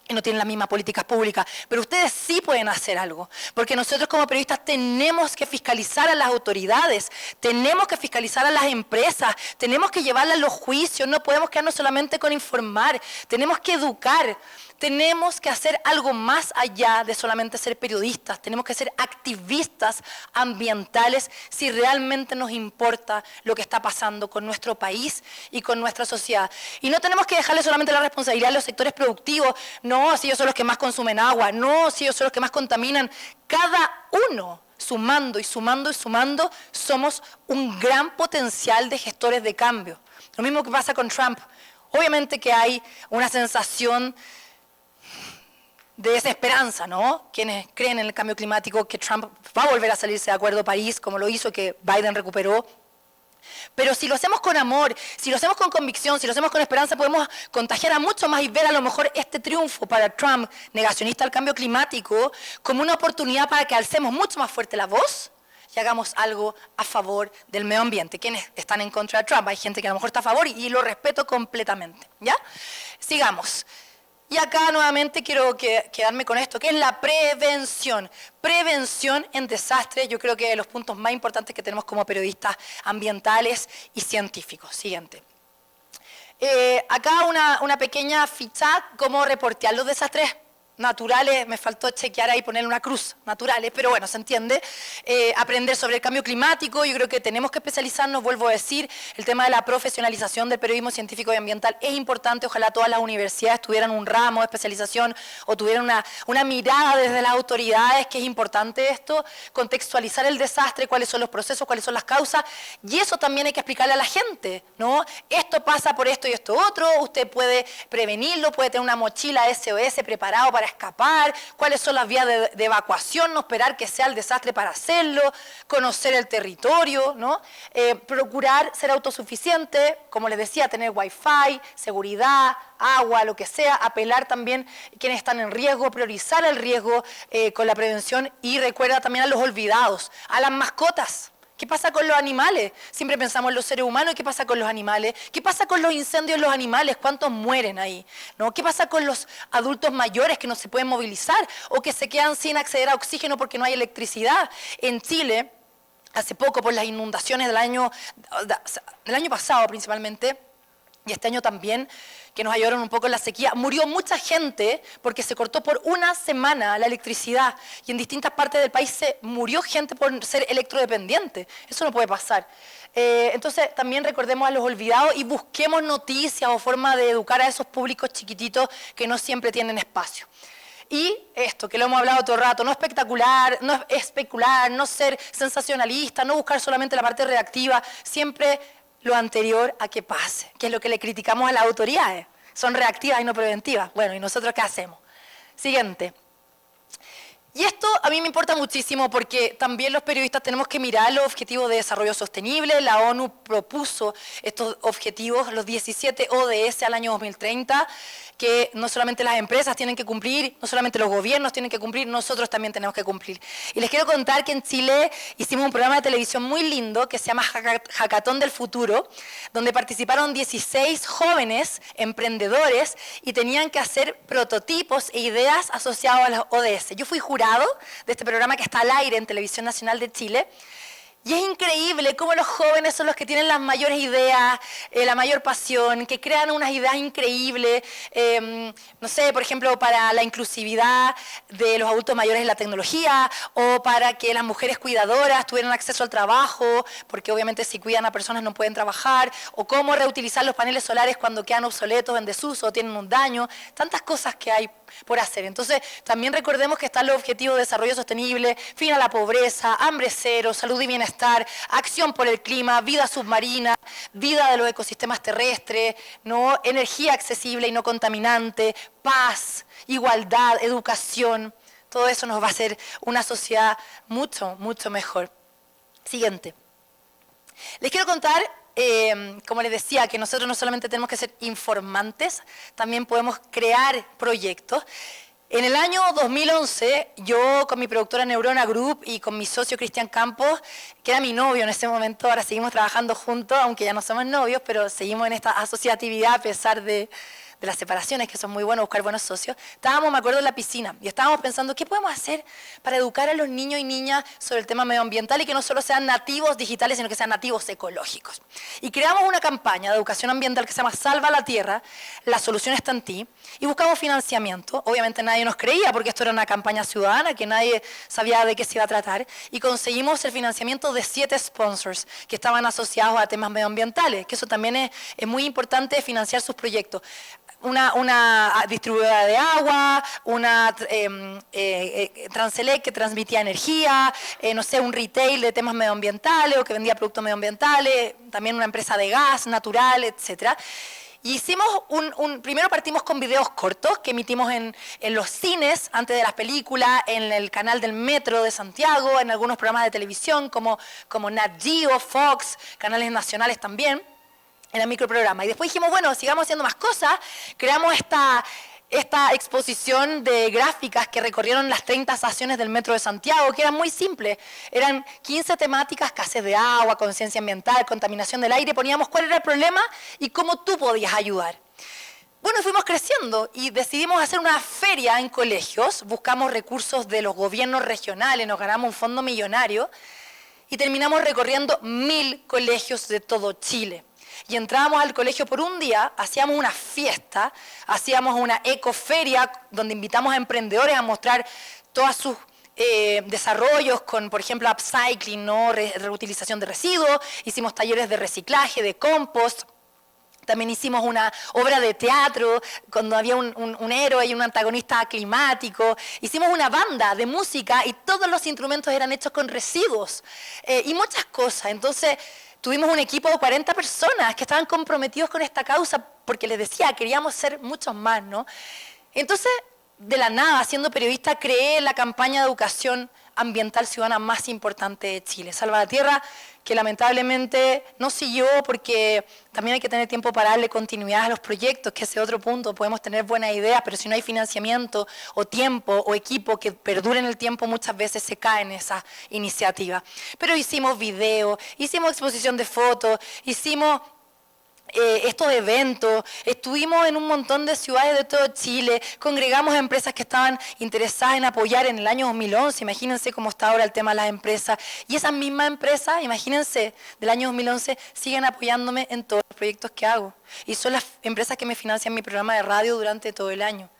y no tienen las mismas políticas públicas, pero ustedes sí pueden hacer algo, porque nosotros como periodistas tenemos que fiscalizar a las autoridades, tenemos que fiscalizar a las empresas, tenemos que llevarlas a los juicios, no podemos quedarnos solamente con informar, tenemos que educar, tenemos que hacer algo más allá de solamente ser periodistas, tenemos que ser activistas ambientales si realmente nos importa lo que está pasando con nuestro país y con nuestra sociedad. Y no tenemos que dejarle solamente la responsabilidad a los sectores productivos, no, si ellos son los que más consumen agua, no, si ellos son los que más contaminan. Cada uno, sumando y sumando y sumando, somos un gran potencial de gestores de cambio. Lo mismo que pasa con Trump. Obviamente que hay una sensación de desesperanza, ¿no? Quienes creen en el cambio climático, que Trump va a volver a salirse de Acuerdo de París, como lo hizo, que Biden recuperó. Pero si lo hacemos con amor, si lo hacemos con convicción, si lo hacemos con esperanza, podemos contagiar a mucho más y ver a lo mejor este triunfo para Trump, negacionista del cambio climático, como una oportunidad para que alcemos mucho más fuerte la voz y hagamos algo a favor del medio ambiente. ¿Quiénes están en contra de Trump? Hay gente que a lo mejor está a favor y lo respeto completamente, ¿ya? Sigamos. Y acá nuevamente quiero quedarme con esto, que es la prevención. Prevención en desastres, yo creo que es de los puntos más importantes que tenemos como periodistas ambientales y científicos. Siguiente. Acá una pequeña ficha, cómo reportear los desastres naturales, me faltó chequear ahí, ponerle una cruz, naturales, pero bueno, se entiende. Aprender sobre el cambio climático, yo creo que tenemos que especializarnos, vuelvo a decir, el tema de la profesionalización del periodismo científico y ambiental es importante, ojalá todas las universidades tuvieran un ramo de especialización o tuvieran una mirada desde las autoridades, que es importante esto, contextualizar el desastre, cuáles son los procesos, cuáles son las causas, y eso también hay que explicarle a la gente, ¿no? Esto pasa por esto y esto otro, usted puede prevenirlo, puede tener una mochila SOS preparado para escapar, cuáles son las vías de evacuación, no esperar que sea el desastre para hacerlo, conocer el territorio, ¿no? Procurar ser autosuficiente, como les decía, tener wifi, seguridad, agua, lo que sea, apelar también a quienes están en riesgo, priorizar el riesgo con la prevención y recuerda también a los olvidados, a las mascotas. ¿Qué pasa con los animales? Siempre pensamos en los seres humanos, ¿y qué pasa con los animales? ¿Qué pasa con los incendios en los animales? ¿Cuántos mueren ahí? ¿No? ¿Qué pasa con los adultos mayores que no se pueden movilizar o que se quedan sin acceder a oxígeno porque no hay electricidad? En Chile, hace poco por las inundaciones del año pasado principalmente, y este año también, que nos ayudaron un poco en la sequía, murió mucha gente porque se cortó por una semana la electricidad y en distintas partes del país se murió gente por ser electrodependiente. Eso no puede pasar. Entonces también recordemos a los olvidados y busquemos noticias o forma de educar a esos públicos chiquititos que no siempre tienen espacio. Y esto, que lo hemos hablado todo el rato, no espectacular, no especular, no ser sensacionalista, no buscar solamente la parte reactiva, siempre lo anterior a que pase, que es lo que le criticamos a las autoridades. Son reactivas y no preventivas. Bueno, ¿y nosotros qué hacemos? Siguiente. Y esto a mí me importa muchísimo porque también los periodistas tenemos que mirar los objetivos de desarrollo sostenible. La ONU propuso estos objetivos, los 17 ODS al año 2030, que no solamente las empresas tienen que cumplir, no solamente los gobiernos tienen que cumplir, nosotros también tenemos que cumplir. Y les quiero contar que en Chile hicimos un programa de televisión muy lindo que se llama Hackathon del Futuro, donde participaron 16 jóvenes emprendedores y tenían que hacer prototipos e ideas asociados a los ODS. Yo fui jurado de este programa que está al aire en Televisión Nacional de Chile. Y es increíble cómo los jóvenes son los que tienen las mayores ideas, la mayor pasión, que crean unas ideas increíbles, no sé, por ejemplo, para la inclusividad de los adultos mayores en la tecnología, o para que las mujeres cuidadoras tuvieran acceso al trabajo, porque obviamente si cuidan a personas no pueden trabajar, o cómo reutilizar los paneles solares cuando quedan obsoletos, en desuso, o tienen un daño, tantas cosas que hay por hacer. Entonces, también recordemos que están los objetivos de desarrollo sostenible, fin a la pobreza, hambre cero, salud y bienestar, acción por el clima, vida submarina, vida de los ecosistemas terrestres, ¿no? Energía accesible y no contaminante, paz, igualdad, educación. Todo eso nos va a hacer una sociedad mucho, mucho mejor. Siguiente. Les quiero contar, como les decía, que nosotros no solamente tenemos que ser informantes, también podemos crear proyectos. En el año 2011, yo con mi productora Neurona Group y con mi socio Cristian Campos, que era mi novio en ese momento, ahora seguimos trabajando juntos, aunque ya no somos novios, pero seguimos en esta asociatividad a pesar de las separaciones, que son muy buenos, buscar buenos socios. Estábamos, me acuerdo, en la piscina y estábamos pensando, ¿qué podemos hacer para educar a los niños y niñas sobre el tema medioambiental y que no solo sean nativos digitales, sino que sean nativos ecológicos? Y creamos una campaña de educación ambiental que se llama Salva la Tierra, la solución está en ti, y buscamos financiamiento. Obviamente nadie nos creía porque esto era una campaña ciudadana, que nadie sabía de qué se iba a tratar, y conseguimos el financiamiento de 7 sponsors que estaban asociados a temas medioambientales, que eso también es muy importante, financiar sus proyectos. Una distribuidora de agua, una Transelec que transmitía energía, no sé, un retail de temas medioambientales o que vendía productos medioambientales, también una empresa de gas natural, etcétera. Y hicimos primero partimos con videos cortos que emitimos en los cines antes de las películas, en el canal del Metro de Santiago, en algunos programas de televisión como Nat Geo, Fox, canales nacionales también. En el microprograma. Y después dijimos, bueno, sigamos haciendo más cosas, creamos esta exposición de gráficas que recorrieron las 30 estaciones del Metro de Santiago, que eran muy simples. Eran 15 temáticas, escasez de agua, conciencia ambiental, contaminación del aire. Poníamos cuál era el problema y cómo tú podías ayudar. Bueno, fuimos creciendo y decidimos hacer una feria en colegios. Buscamos recursos de los gobiernos regionales, nos ganamos un fondo millonario y terminamos recorriendo 1000 colegios de todo Chile. Y entrábamos al colegio por un día, hacíamos una fiesta, hacíamos una ecoferia donde invitamos a emprendedores a mostrar todos sus desarrollos con, por ejemplo, upcycling, ¿no? Reutilización de residuos, hicimos talleres de reciclaje, de compost. También hicimos una obra de teatro cuando había un héroe y un antagonista climático. Hicimos una banda de música y todos los instrumentos eran hechos con residuos y muchas cosas. Entonces tuvimos un equipo de 40 personas que estaban comprometidos con esta causa porque les decía, queríamos ser muchos más, ¿no? Entonces, de la nada, siendo periodista, creé la campaña de educación ambiental ciudadana más importante de Chile, Salva la Tierra, que lamentablemente no siguió porque también hay que tener tiempo para darle continuidad a los proyectos, que ese es otro punto. Podemos tener buenas ideas, pero si no hay financiamiento o tiempo o equipo que perdure en el tiempo, muchas veces se caen esas iniciativas. Pero hicimos videos, hicimos exposición de fotos, hicimos estos eventos, estuvimos en un montón de ciudades de todo Chile, congregamos a empresas que estaban interesadas en apoyar en el año 2011, imagínense cómo está ahora el tema de las empresas, y esas mismas empresas, imagínense, del año 2011 siguen apoyándome en todos los proyectos que hago, y son las empresas que me financian mi programa de radio durante todo el año.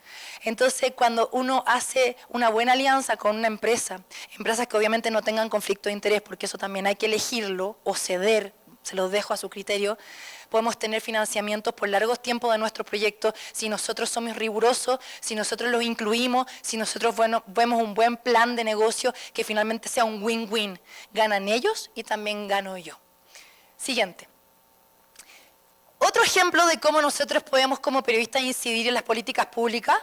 Entonces, cuando uno hace una buena alianza con una empresa, empresas que obviamente no tengan conflicto de interés, porque eso también hay que elegirlo o ceder, se los dejo a su criterio, podemos tener financiamientos por largos tiempos de nuestros proyectos si nosotros somos rigurosos, si nosotros los incluimos, si nosotros vemos un buen plan de negocio que finalmente sea un win-win. Ganan ellos y también gano yo. Siguiente. Otro ejemplo de cómo nosotros podemos como periodistas incidir en las políticas públicas.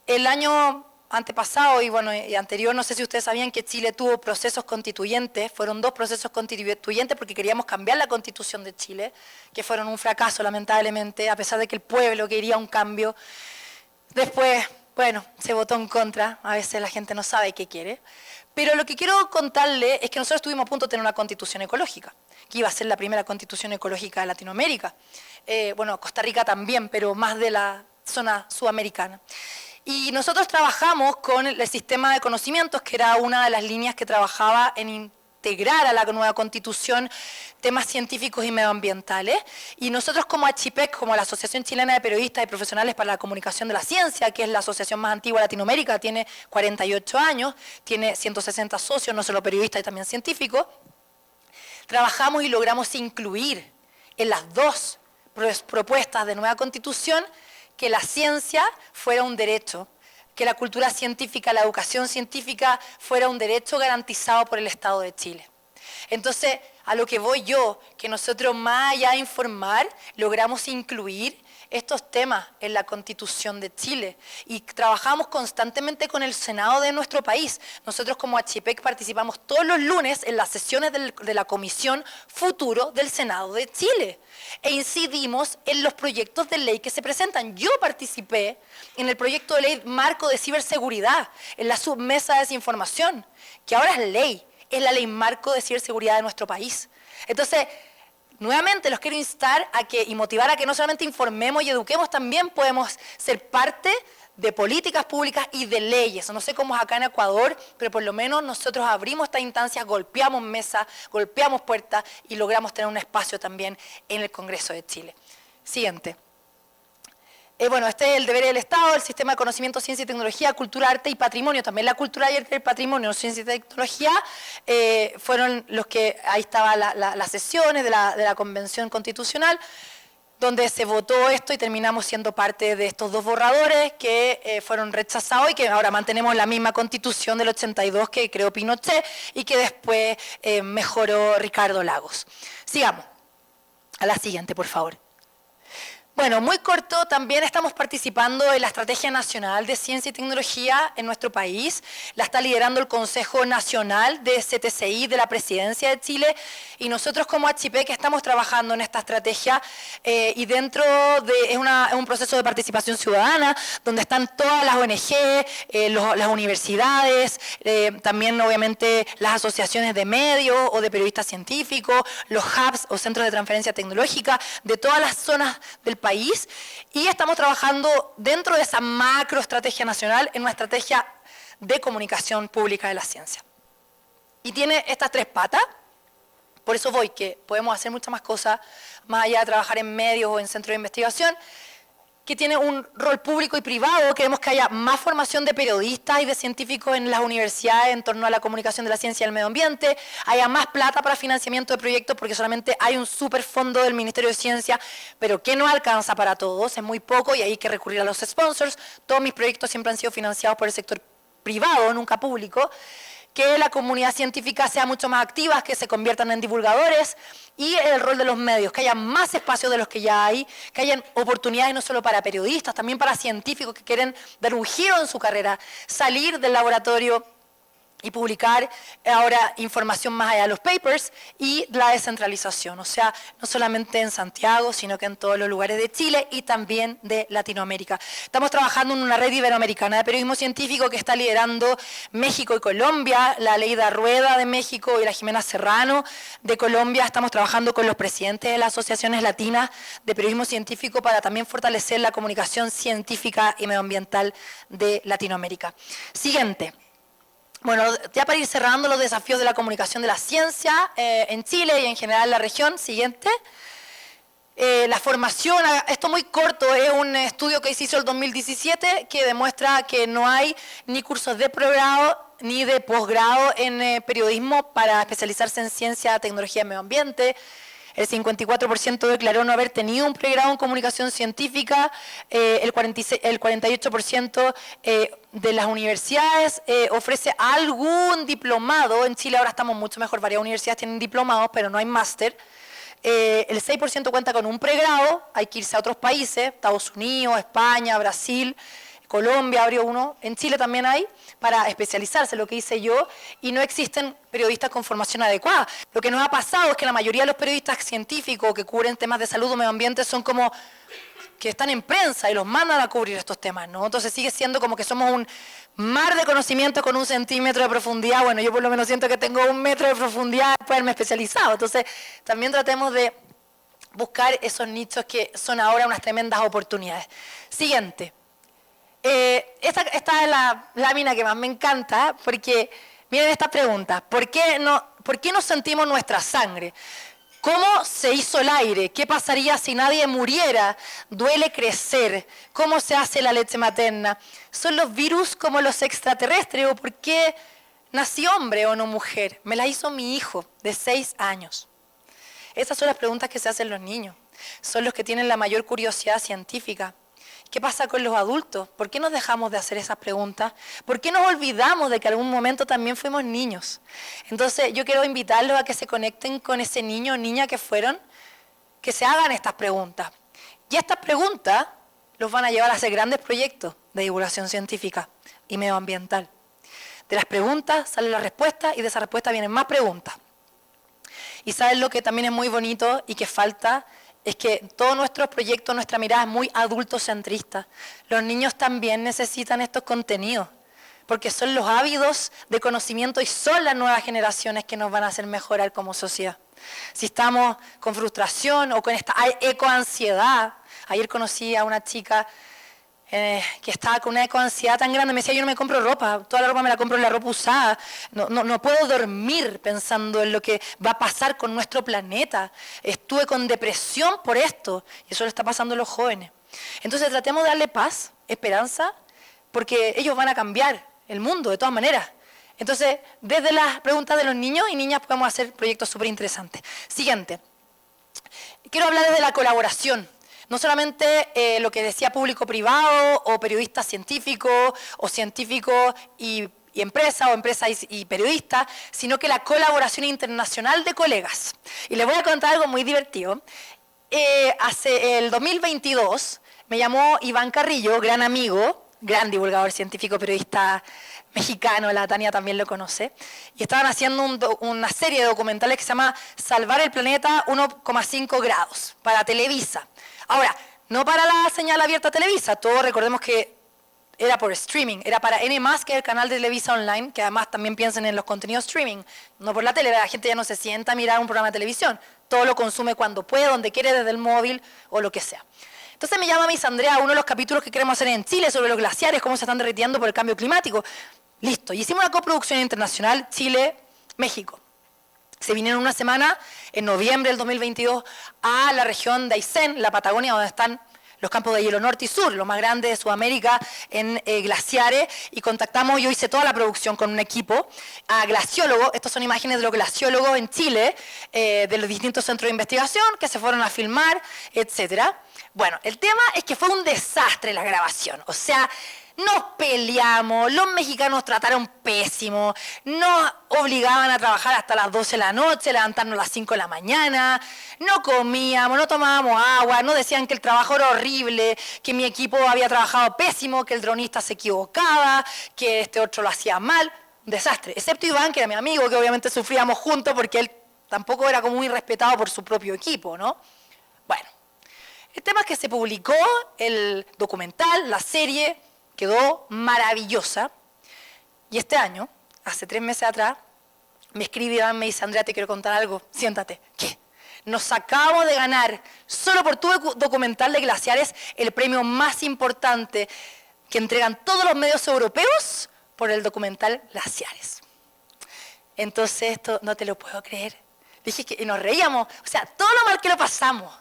El año antepasado y anterior, no sé si ustedes sabían que Chile tuvo procesos constituyentes, fueron 2 procesos constituyentes porque queríamos cambiar la constitución de Chile, que fueron un fracaso lamentablemente, a pesar de que el pueblo quería un cambio. Después, bueno, se votó en contra, a veces la gente no sabe qué quiere. Pero lo que quiero contarle es que nosotros estuvimos a punto de tener una constitución ecológica, que iba a ser la primera constitución ecológica de Latinoamérica. Bueno, Costa Rica también, pero más de la zona sudamericana. Y nosotros trabajamos con el sistema de conocimientos, que era una de las líneas que trabajaba en integrar a la nueva Constitución temas científicos y medioambientales. Y nosotros como ACHIPEC, como la Asociación Chilena de Periodistas y Profesionales para la Comunicación de la Ciencia, que es la asociación más antigua de Latinoamérica, tiene 48 años, tiene 160 socios, no solo periodistas y también científicos, trabajamos y logramos incluir en las 2 propuestas de nueva Constitución que la ciencia fuera un derecho, que la cultura científica, la educación científica fuera un derecho garantizado por el Estado de Chile. Entonces, a lo que voy yo, que nosotros más allá de informar, logramos incluir estos temas en la Constitución de Chile y trabajamos constantemente con el Senado de nuestro país. Nosotros como ACHIPEC participamos todos los lunes en las sesiones de la Comisión Futuro del Senado de Chile e incidimos en los proyectos de ley que se presentan. Yo participé en el proyecto de ley marco de ciberseguridad, en la submesa de desinformación, que ahora es ley, es la ley marco de ciberseguridad de nuestro país. Entonces, nuevamente los quiero instar y motivar a que no solamente informemos y eduquemos, también podemos ser parte de políticas públicas y de leyes. No sé cómo es acá en Ecuador, pero por lo menos nosotros abrimos estas instancias, golpeamos mesas, golpeamos puertas y logramos tener un espacio también en el Congreso de Chile. Siguiente. Bueno, este es el deber del Estado, el sistema de conocimiento, ciencia y tecnología, cultura, arte y patrimonio. También la cultura y el patrimonio, ciencia y tecnología, fueron los que, ahí estaban las sesiones de la Convención Constitucional, donde se votó esto y terminamos siendo parte de estos 2 borradores que fueron rechazados y que ahora mantenemos la misma Constitución del 82 que creó Pinochet y que después mejoró Ricardo Lagos. Sigamos. A la siguiente, por favor. Bueno, muy corto, también estamos participando en la Estrategia Nacional de Ciencia y Tecnología en nuestro país. La está liderando el Consejo Nacional de CTCI de la Presidencia de Chile y nosotros como HIPEC estamos trabajando en esta estrategia y dentro de, es un proceso de participación ciudadana donde están todas las ONG, las universidades, también obviamente las asociaciones de medios o de periodistas científicos, los hubs o centros de transferencia tecnológica de todas las zonas del país y estamos trabajando dentro de esa macroestrategia nacional en una estrategia de comunicación pública de la ciencia. Y tiene estas tres patas, por eso voy, que podemos hacer muchas más cosas, más allá de trabajar en medios o en centros de investigación, que tiene un rol público y privado. Queremos que haya más formación de periodistas y de científicos en las universidades en torno a la comunicación de la ciencia y el medio ambiente, haya más plata para financiamiento de proyectos, porque solamente hay un superfondo del Ministerio de Ciencia, pero que no alcanza para todos, es muy poco y hay que recurrir a los sponsors. Todos mis proyectos siempre han sido financiados por el sector privado, nunca público. Que la comunidad científica sea mucho más activa, que se conviertan en divulgadores y el rol de los medios, que haya más espacios de los que ya hay, que hayan oportunidades no solo para periodistas, también para científicos que quieren dar un giro en su carrera, salir del laboratorio y publicar ahora información más allá de los papers y la descentralización, o sea, no solamente en Santiago, sino que en todos los lugares de Chile y también de Latinoamérica. Estamos trabajando en una red iberoamericana de periodismo científico que está liderando México y Colombia, la Leida Rueda de México y la Jimena Serrano de Colombia. Estamos trabajando con los presidentes de las asociaciones latinas de periodismo científico para también fortalecer la comunicación científica y medioambiental de Latinoamérica. Siguiente. Bueno, ya para ir cerrando los desafíos de la comunicación de la ciencia en Chile y en general en la región. Siguiente. La formación, esto muy corto, es un estudio que se hizo el 2017 que demuestra que no hay ni cursos de pregrado ni de posgrado en periodismo para especializarse en ciencia, tecnología y medio ambiente. El 54% declaró no haber tenido un pregrado en comunicación científica, el 48% de las universidades ofrece algún diplomado. En Chile ahora estamos mucho mejor, varias universidades tienen diplomados, pero no hay máster. El 6% cuenta con un pregrado, hay que irse a otros países, Estados Unidos, España, Brasil, Colombia abrió uno, en Chile también hay, para especializarse, lo que hice yo, y no existen periodistas con formación adecuada. Lo que nos ha pasado es que la mayoría de los periodistas científicos que cubren temas de salud o medio ambiente son como que están en prensa y los mandan a cubrir estos temas, ¿no? Entonces sigue siendo como que somos un mar de conocimiento con 1 centímetro de profundidad. Bueno, yo por lo menos siento que tengo 1 metro de profundidad después de haberme especializado. Entonces también tratemos de buscar esos nichos que son ahora unas tremendas oportunidades. Siguiente. Esta es la lámina que más me encanta, porque miren esta pregunta: ¿por qué nos sentimos nuestra sangre? ¿Cómo se hizo el aire? ¿Qué pasaría si nadie muriera? ¿Duele crecer? ¿Cómo se hace la leche materna? ¿Son los virus como los extraterrestres? ¿O por qué nací hombre o no mujer? Me la hizo mi hijo de 6 años. Esas son las preguntas que se hacen los niños. Son los que tienen la mayor curiosidad científica. ¿Qué pasa con los adultos? ¿Por qué nos dejamos de hacer esas preguntas? ¿Por qué nos olvidamos de que en algún momento también fuimos niños? Entonces yo quiero invitarlos a que se conecten con ese niño o niña que fueron, que se hagan estas preguntas. Y estas preguntas los van a llevar a hacer grandes proyectos de divulgación científica y medioambiental. De las preguntas sale la respuesta y de esa respuesta vienen más preguntas. Y ¿saben lo que también es muy bonito y que falta? Es que todos nuestros proyectos, nuestra mirada es muy adultocentrista. Los niños también necesitan estos contenidos, porque son los ávidos de conocimiento y son las nuevas generaciones que nos van a hacer mejorar como sociedad. Si estamos con frustración o con esta ecoansiedad, ayer conocí a una chica que estaba con una ecoansiedad tan grande, me decía: yo no me compro ropa, toda la ropa me la compro en la ropa usada, no puedo dormir pensando en lo que va a pasar con nuestro planeta, estuve con depresión por esto, y eso le está pasando a los jóvenes. Entonces tratemos de darle paz, esperanza, porque ellos van a cambiar el mundo de todas maneras. Entonces, desde las preguntas de los niños y niñas podemos hacer proyectos súper interesantes. Siguiente. Quiero hablar de la colaboración. No solamente lo que decía público-privado o periodistas científicos o científicos y empresas o empresas y periodistas, sino que la colaboración internacional de colegas. Y les voy a contar algo muy divertido. hace el 2022 me llamó Iván Carrillo, gran amigo, gran divulgador científico, periodista mexicano, la Tania también lo conoce, y estaban haciendo una serie de documentales que se llama Salvar el planeta 1,5 grados para Televisa. Ahora, no para la señal abierta Televisa, todos recordemos que era por streaming, era para N+, que es el canal de Televisa Online, que además también piensen en los contenidos streaming, no por la tele, la gente ya no se sienta a mirar un programa de televisión, todo lo consume cuando puede, donde quiere, desde el móvil o lo que sea. Entonces me llama Miss Andrea a uno de los capítulos que queremos hacer en Chile sobre los glaciares, cómo se están derritiendo por el cambio climático. Listo, y hicimos una coproducción internacional Chile-México. Se vinieron una semana, en noviembre del 2022, a la región de Aysén, la Patagonia, donde están los campos de hielo norte y sur, los más grandes de Sudamérica en glaciares, y contactamos, yo hice toda la producción con un equipo, a glaciólogos, estas son imágenes de los glaciólogos en Chile, de los distintos centros de investigación que se fueron a filmar, etcétera. Bueno, el tema es que fue un desastre la grabación, o sea, nos peleamos, los mexicanos trataron pésimo, nos obligaban a trabajar hasta las 12 de la noche, levantarnos a las 5 de la mañana, no comíamos, no tomábamos agua, nos decían que el trabajo era horrible, que mi equipo había trabajado pésimo, que el dronista se equivocaba, que este otro lo hacía mal, un desastre. Excepto Iván, que era mi amigo, que obviamente sufríamos juntos porque él tampoco era como muy respetado por su propio equipo, ¿no? Bueno, el tema es que se publicó el documental, la serie, quedó maravillosa, y este año, hace 3 meses atrás, me escribe Iván, me dice, Andrea, te quiero contar algo, siéntate. ¿Qué? Nos acabamos de ganar, solo por tu documental de glaciares, el premio más importante que entregan todos los medios europeos por el documental Glaciares. Entonces, esto no te lo puedo creer. Dije que y nos reíamos, o sea, todo lo mal que lo pasamos,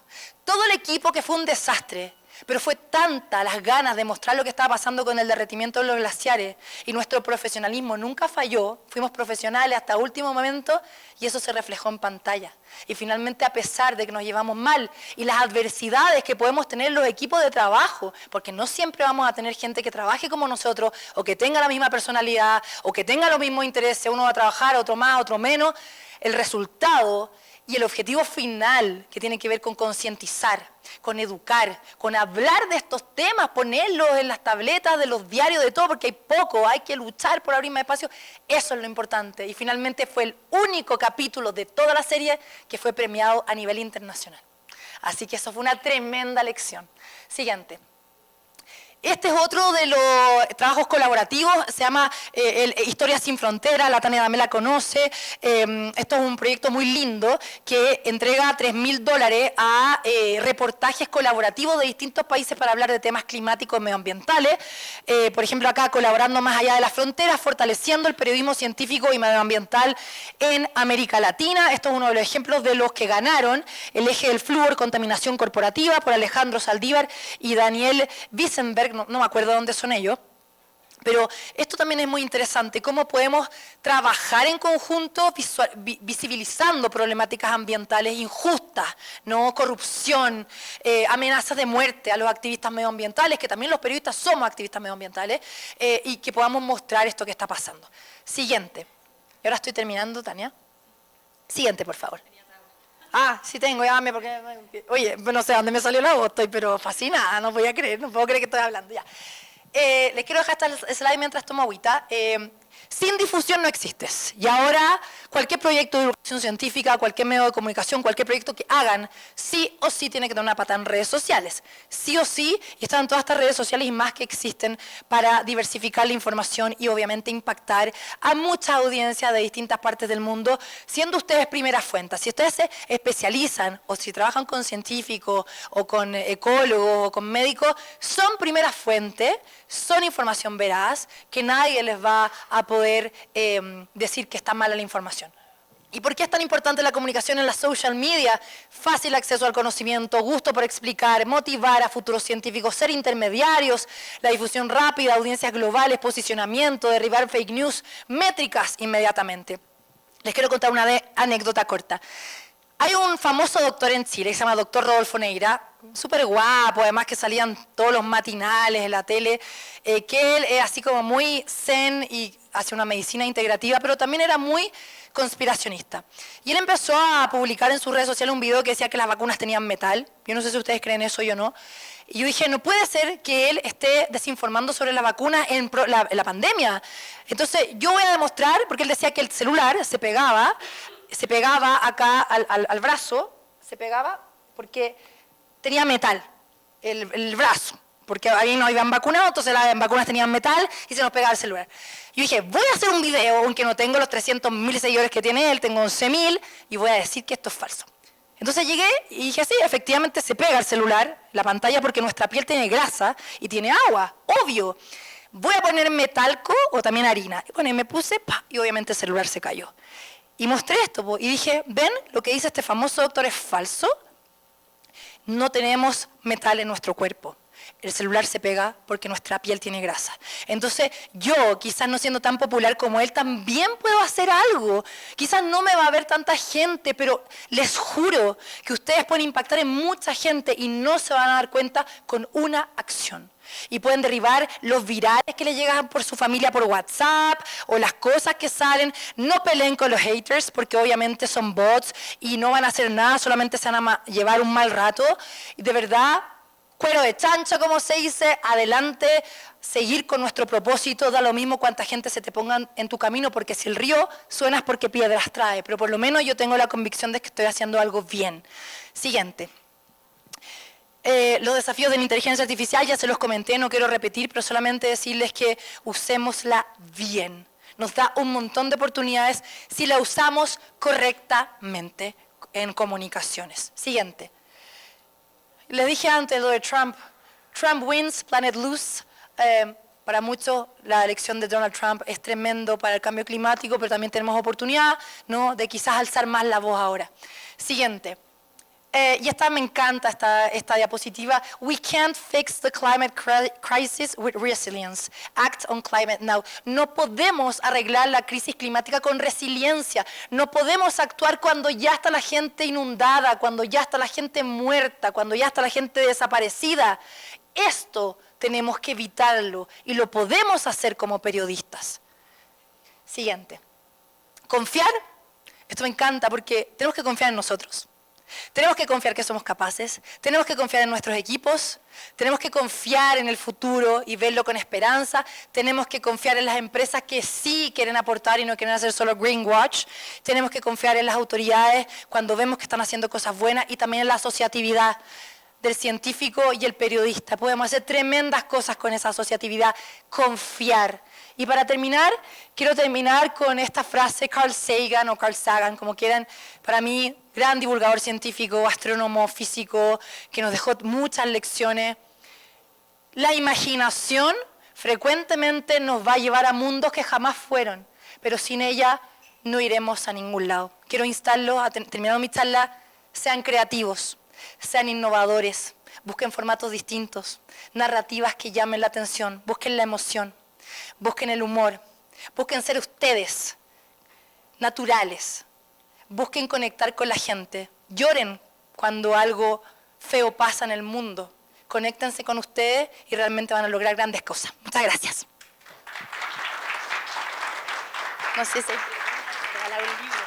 todo el equipo que fue un desastre. Pero fue tanta las ganas de mostrar lo que estaba pasando con el derretimiento de los glaciares y nuestro profesionalismo nunca falló, fuimos profesionales hasta último momento y eso se reflejó en pantalla. Y finalmente, a pesar de que nos llevamos mal y las adversidades que podemos tener los equipos de trabajo, porque no siempre vamos a tener gente que trabaje como nosotros o que tenga la misma personalidad o que tenga los mismos intereses, uno va a trabajar, otro más, otro menos, el resultado y el objetivo final que tiene que ver con concientizar, con educar, con hablar de estos temas, ponerlos en las tabletas de los diarios, de todo, porque hay poco, hay que luchar por abrir más espacio, eso es lo importante. Y finalmente fue el único capítulo de toda la serie que fue premiado a nivel internacional. Así que eso fue una tremenda lección. Siguiente. Este es otro de los trabajos colaborativos, se llama Historias sin Fronteras, la Tania también la conoce. Esto es un proyecto muy lindo que entrega $3.000 a reportajes colaborativos de distintos países para hablar de temas climáticos y medioambientales. Por ejemplo, acá colaborando más allá de las fronteras, fortaleciendo el periodismo científico y medioambiental en América Latina. Esto es uno de los ejemplos de los que ganaron el eje del flúor, contaminación corporativa, por Alejandro Saldívar y Daniel Wiesenberg. No me acuerdo dónde son ellos, pero esto también es muy interesante, cómo podemos trabajar en conjunto visibilizando problemáticas ambientales injustas, ¿no? Corrupción, amenazas de muerte a los activistas medioambientales, que también los periodistas somos activistas medioambientales, y que podamos mostrar esto que está pasando. Siguiente. Y ahora estoy terminando, Tania. Siguiente, por favor. Ah, sí tengo, llámame porque... Oye, no sé dónde me salió la voz, estoy pero fascinada, no voy a creer, no puedo creer que estoy hablando ya. Les quiero dejar esta slide mientras tomo agüita. Sin difusión no existes. Y ahora cualquier proyecto de divulgación científica, cualquier medio de comunicación, cualquier proyecto que hagan, sí o sí tiene que tener una pata en redes sociales. Sí o sí, y están todas estas redes sociales y más que existen para diversificar la información y obviamente impactar a muchas audiencias de distintas partes del mundo, siendo ustedes primeras fuentes. Si ustedes se especializan o si trabajan con científicos o con ecólogos o con médicos, son primeras fuentes, son información veraz, que nadie les va a poder decir que está mala la información. ¿Y por qué es tan importante la comunicación en las social media? Fácil acceso al conocimiento, gusto por explicar, motivar a futuros científicos, ser intermediarios, la difusión rápida, audiencias globales, posicionamiento, derribar fake news, métricas inmediatamente. Les quiero contar una anécdota corta. Hay un famoso doctor en Chile, que se llama doctor Rodolfo Neira, súper guapo, además que salían todos los matinales en la tele, que él es así como muy zen y hace una medicina integrativa, pero también era muy conspiracionista. Y él empezó a publicar en sus redes sociales un video que decía que las vacunas tenían metal. Yo no sé si ustedes creen eso o no. Y yo dije, no puede ser que él esté desinformando sobre las vacunas en la pandemia. Entonces yo voy a demostrar, porque él decía que el celular se pegaba acá al brazo, se pegaba porque tenía metal, el brazo. Porque ahí no habían vacunas, entonces las vacunas tenían metal y se nos pegaba el celular. Yo dije, voy a hacer un video, aunque no tengo los 300.000 seguidores que tiene él, tengo 11.000, y voy a decir que esto es falso. Entonces llegué y dije, sí, efectivamente se pega el celular, la pantalla, porque nuestra piel tiene grasa y tiene agua, obvio. Voy a ponerme talco o también harina. Y bueno, y me puse, y obviamente el celular se cayó. Y mostré esto, y dije, ven, lo que dice este famoso doctor es falso. No tenemos metal en nuestro cuerpo. El celular se pega porque nuestra piel tiene grasa. Entonces yo, quizás no siendo tan popular como él, también puedo hacer algo. Quizás no me va a ver tanta gente, pero les juro que ustedes pueden impactar en mucha gente y no se van a dar cuenta con una acción. Y pueden derribar los virales que le llegan por su familia por WhatsApp o las cosas que salen. No peleen con los haters porque obviamente son bots y no van a hacer nada, solamente se van a llevar un mal rato. Y de verdad, cuero de chancho, como se dice, adelante, seguir con nuestro propósito, da lo mismo cuánta gente se te ponga en tu camino, porque si el río suena es porque piedras trae, pero por lo menos yo tengo la convicción de que estoy haciendo algo bien. Siguiente. Los desafíos de la inteligencia artificial ya se los comenté, no quiero repetir, pero solamente decirles que usémosla bien. Nos da un montón de oportunidades si la usamos correctamente en comunicaciones. Siguiente. Les dije antes lo de Trump. Trump wins, planet lose. Para muchos la elección de Donald Trump es tremendo para el cambio climático, pero también tenemos oportunidad, ¿no?, de quizás alzar más la voz ahora. Siguiente. Y me encanta esta diapositiva. We can't fix the climate crisis with resilience. Act on climate now. No podemos arreglar la crisis climática con resiliencia. No podemos actuar cuando ya está la gente inundada, cuando ya está la gente muerta, cuando ya está la gente desaparecida. Esto tenemos que evitarlo y lo podemos hacer como periodistas. Siguiente. Confiar. Esto me encanta porque tenemos que confiar en nosotros. Tenemos que confiar que somos capaces, tenemos que confiar en nuestros equipos, tenemos que confiar en el futuro y verlo con esperanza, tenemos que confiar en las empresas que sí quieren aportar y no quieren hacer solo greenwash, tenemos que confiar en las autoridades cuando vemos que están haciendo cosas buenas y también en la asociatividad del científico y el periodista. Podemos hacer tremendas cosas con esa asociatividad, confiar. Y para terminar, quiero terminar con esta frase, Carl Sagan o Carl Sagan, como quieran, para mí, gran divulgador científico, astrónomo, físico, que nos dejó muchas lecciones. La imaginación frecuentemente nos va a llevar a mundos que jamás fueron, pero sin ella no iremos a ningún lado. Quiero instarlo, terminando mi charla, sean creativos, sean innovadores, busquen formatos distintos, narrativas que llamen la atención, busquen la emoción. Busquen el humor, busquen ser ustedes, naturales, busquen conectar con la gente, lloren cuando algo feo pasa en el mundo, conéctense con ustedes y realmente van a lograr grandes cosas. Muchas gracias. No sé si regalar un libro.